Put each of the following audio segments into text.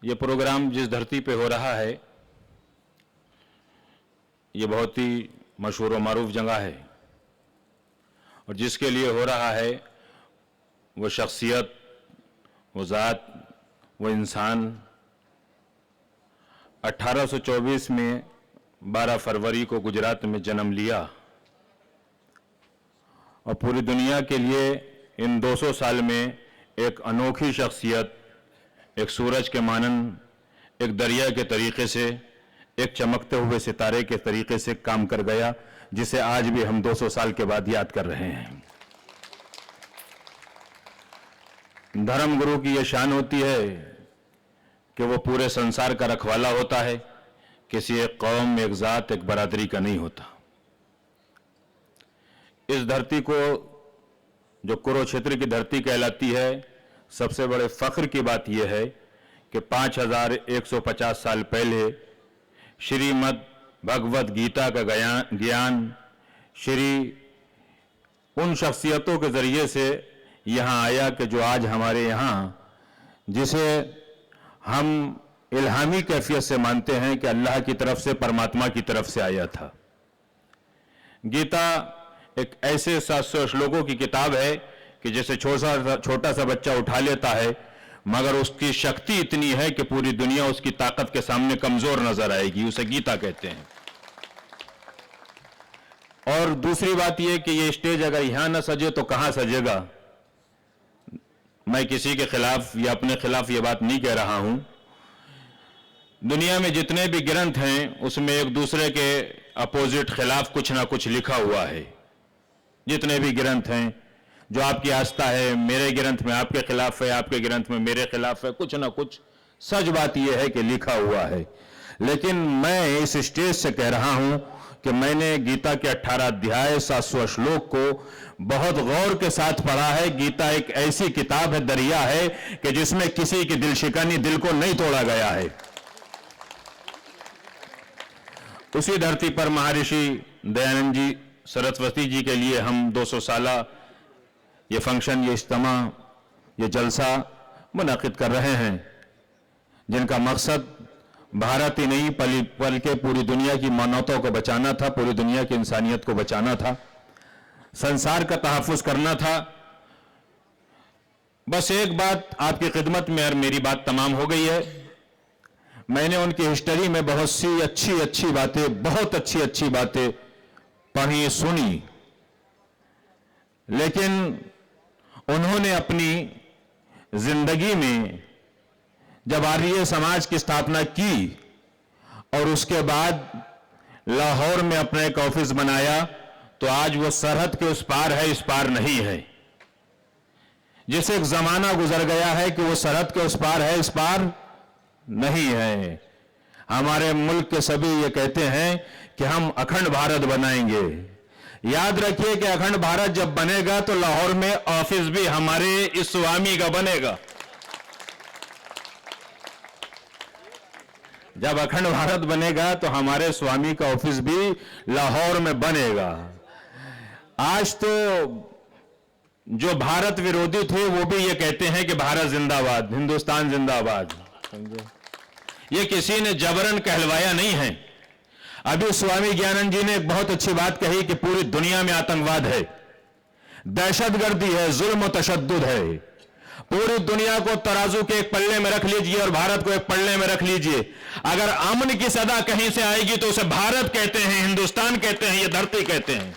ये प्रोग्राम जिस धरती पे हो रहा है ये बहुत ही मशहूर और मारूफ जगह है और जिसके लिए हो रहा है वो शख्सियत, वो ज़ात, वो इंसान 1824 में 12 फरवरी को गुजरात में जन्म लिया और पूरी दुनिया के लिए इन 200 साल में एक अनोखी शख्सियत, एक सूरज के मानन, एक दरिया के तरीके से, एक चमकते हुए सितारे के तरीके से काम कर गया, जिसे आज भी हम 200 साल के बाद याद कर रहे हैं। धर्मगुरु की यह शान होती है कि वो पूरे संसार का रखवाला होता है, किसी एक कौम, एक जात, एक बरादरी का नहीं होता। इस धरती को जो कुरुक्षेत्र की धरती कहलाती है, सबसे बड़े फख्र की बात यह है कि 5150 साल पहले श्रीमद् भगवत गीता का ज्ञान श्री उन शख्सियतों के जरिए से यहाँ आया कि जो आज हमारे यहाँ, जिसे हम इल्हामी कैफियत से मानते हैं कि अल्लाह की तरफ से, परमात्मा की तरफ से आया था। गीता एक ऐसे 700 श्लोकों की किताब है कि जैसे छोटा सा बच्चा उठा लेता है, मगर उसकी शक्ति इतनी है कि पूरी दुनिया उसकी ताकत के सामने कमजोर नजर आएगी। उसे गीता कहते हैं। और दूसरी बात यह कि ये स्टेज अगर यहां न सजे तो कहां सजेगा। मैं किसी के खिलाफ या अपने खिलाफ ये बात नहीं कह रहा हूं। दुनिया में जितने भी ग्रंथ हैं उसमें एक दूसरे के अपोजिट खिलाफ कुछ ना कुछ लिखा हुआ है। जितने भी ग्रंथ हैं, जो आपकी आस्था है, मेरे ग्रंथ में आपके खिलाफ है, आपके ग्रंथ में मेरे खिलाफ है, कुछ ना कुछ सच बात यह है कि लिखा हुआ है। लेकिन मैं इस स्टेज से कह रहा हूं कि मैंने गीता के 18 अध्याय 700 श्लोक को बहुत गौर के साथ पढ़ा है। गीता एक ऐसी किताब है, दरिया है कि जिसमें किसी की दिल शिकनी, दिल को नहीं तोड़ा गया है। उसी धरती पर महर्षि दयानंद जी सरस्वती जी के लिए हम 200 साला ये फंक्शन, ये इज्तिमा, ये जलसा मुनाकिद कर रहे हैं, जिनका मकसद भारत ही नहीं बल्कि पूरी दुनिया की मानवता को बचाना था, पूरी दुनिया की इंसानियत को बचाना था, संसार का तहफ़्फ़ुज़ करना था। बस एक बात आपकी खिदमत में, और मेरी बात तमाम हो गई है। मैंने उनकी हिस्ट्री में बहुत सी अच्छी बातें, बहुत अच्छी बातें पढ़ी, सुनी, लेकिन उन्होंने अपनी जिंदगी में जब आर्य समाज की स्थापना की और उसके बाद लाहौर में अपना एक ऑफिस बनाया, तो आज वो सरहद के उस पार है, इस पार नहीं है। जिसे एक जमाना गुजर गया है कि वो सरहद के उस पार है, इस पार नहीं है। हमारे मुल्क के सभी ये कहते हैं कि हम अखंड भारत बनाएंगे। याद रखिए कि अखंड भारत जब बनेगा तो लाहौर में ऑफिस भी हमारे इस स्वामी का बनेगा। जब अखंड भारत बनेगा तो हमारे स्वामी का ऑफिस भी लाहौर में बनेगा। आज तो जो भारत विरोधी थे वो भी ये कहते हैं कि भारत जिंदाबाद, हिंदुस्तान जिंदाबाद। ये किसी ने जबरन कहलवाया नहीं है। अभी स्वामी ज्ञानंद जी ने एक बहुत अच्छी बात कही कि पूरी दुनिया में आतंकवाद है, दहशतगर्दी है, जुल्म तशद्दुद है। पूरी दुनिया को तराजू के एक पल्ले में रख लीजिए और भारत को एक पल्ले में रख लीजिए। अगर अमन की सदा कहीं से आएगी तो उसे भारत कहते हैं, हिंदुस्तान कहते हैं, ये धरती कहते हैं।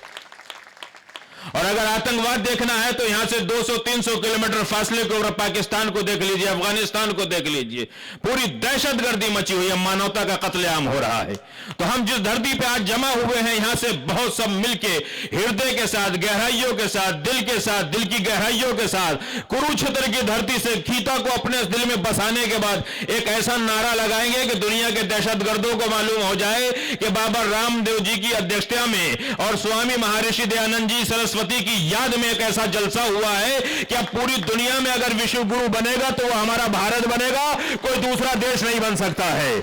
और अगर आतंकवाद देखना है तो यहां से 200-300 किलोमीटर फासले के ऊपर पाकिस्तान को देख लीजिए, अफगानिस्तान को देख लीजिए। पूरी दहशतगर्दी मची हुई है, मानवता का कत्लेआम हो रहा है। तो हम जिस धरती पे आज जमा हुए हैं, यहां से बहुत सब मिलके हृदय के साथ, गहराइयों के साथ, दिल के साथ, दिल की गहराइयों के साथ कुरुक्षेत्र की धरती से गीता को अपने दिल में बसाने के बाद एक ऐसा नारा लगाएंगे कि दुनिया के दहशतगर्दों को मालूम हो जाए कि बाबा रामदेव जी की अध्यक्षता में और स्वामी महर्षि दयानंद जी सरस्वती की याद में एक ऐसा जलसा हुआ है कि अब पूरी दुनिया में अगर विश्व गुरु बनेगा तो वो हमारा भारत बनेगा, कोई दूसरा देश नहीं बन सकता है।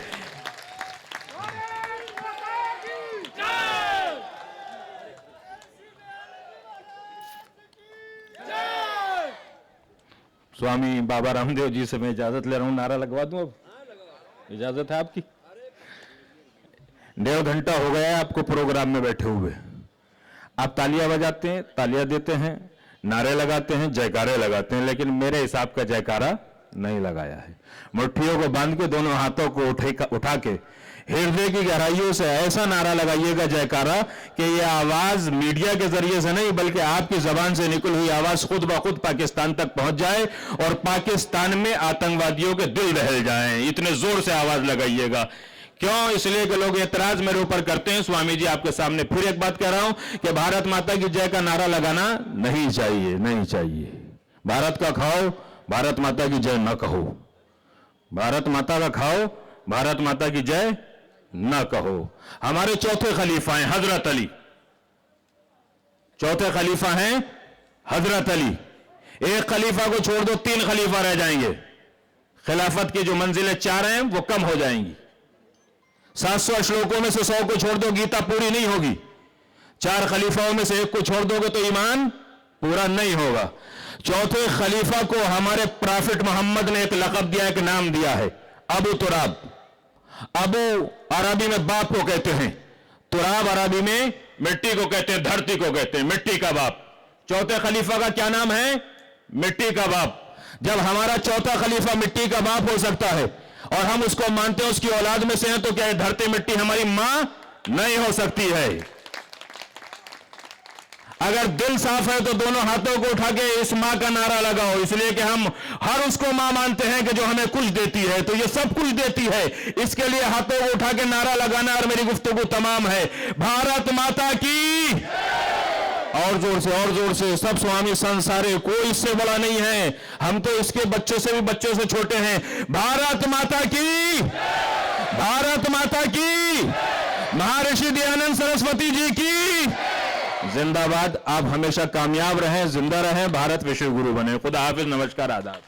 स्वामी बाबा रामदेव जी से मैं इजाजत ले रहा हूं। नारा लगवा दूं अब? इजाजत है आपकी? 1.5 घंटा हो गया है आपको प्रोग्राम में बैठे हुए। आप तालियां बजाते हैं, तालियां देते हैं, नारे लगाते हैं, जयकारे लगाते हैं, लेकिन मेरे हिसाब का जयकारा नहीं लगाया है। मुट्ठियों को बांध के दोनों हाथों को उठा के हृदय की गहराइयों से ऐसा नारा लगाइएगा जयकारा कि ये आवाज मीडिया के जरिए से नहीं बल्कि आपकी जबान से निकली हुई आवाज खुद ब खुद पाकिस्तान तक पहुंच जाए और पाकिस्तान में आतंकवादियों के दिल दहल जाएं। इतने जोर से आवाज लगाइएगा। क्यों? इसलिए कि लोग एतराज मेरे ऊपर करते हैं। स्वामी जी आपके सामने फिर एक बात कह रहा हूं कि भारत माता की जय का नारा लगाना नहीं चाहिए, नहीं चाहिए। भारत का खाओ, भारत माता की जय न कहो। भारत माता का खाओ, भारत माता की जय न कहो। हमारे चौथे खलीफा हैं हजरत अली। चौथे खलीफा हैं हजरत अली। एक खलीफा को छोड़ दो 3 खलीफा रह जाएंगे। खिलाफत की जो मंजिलें 4 हैं वो कम हो जाएंगी। 700 श्लोकों में से 100 को छोड़ दो, गीता पूरी नहीं होगी। 4 खलीफाओं में से एक को छोड़ दोगे तो ईमान पूरा नहीं होगा। चौथे खलीफा को हमारे प्रॉफिट मोहम्मद ने एक लक़ब दिया, एक नाम दिया है, अबू तुराब। अबू अरबी में बाप को कहते हैं, तुराब अरबी में मिट्टी को कहते हैं, धरती को कहते हैं, मिट्टी का बाप। चौथे खलीफा का क्या नाम है? मिट्टी का बाप। जब हमारा चौथा खलीफा मिट्टी का बाप हो सकता है और हम उसको मानते हैं, उसकी औलाद में से हैं, तो क्या धरती मिट्टी हमारी मां नहीं हो सकती है? अगर दिल साफ है तो दोनों हाथों को उठा के इस मां का नारा लगाओ, इसलिए कि हम हर उसको मां मानते हैं कि जो हमें कुछ देती है, तो ये सब कुछ देती है। इसके लिए हाथों को उठा के नारा लगाना और मेरी गुफ्तगू तमाम है, भारत माता की। और जोर से सब स्वामी संसारे, कोई इससे बड़ा नहीं है। हम तो इसके बच्चों से भी बच्चों से छोटे हैं। भारत माता की, भारत माता की, महर्षि दयानंद सरस्वती जी की जिंदाबाद। आप हमेशा कामयाब रहें, जिंदा रहें, भारत विश्व गुरु बने। खुदा हाफिज, नमस्कार, आदाब।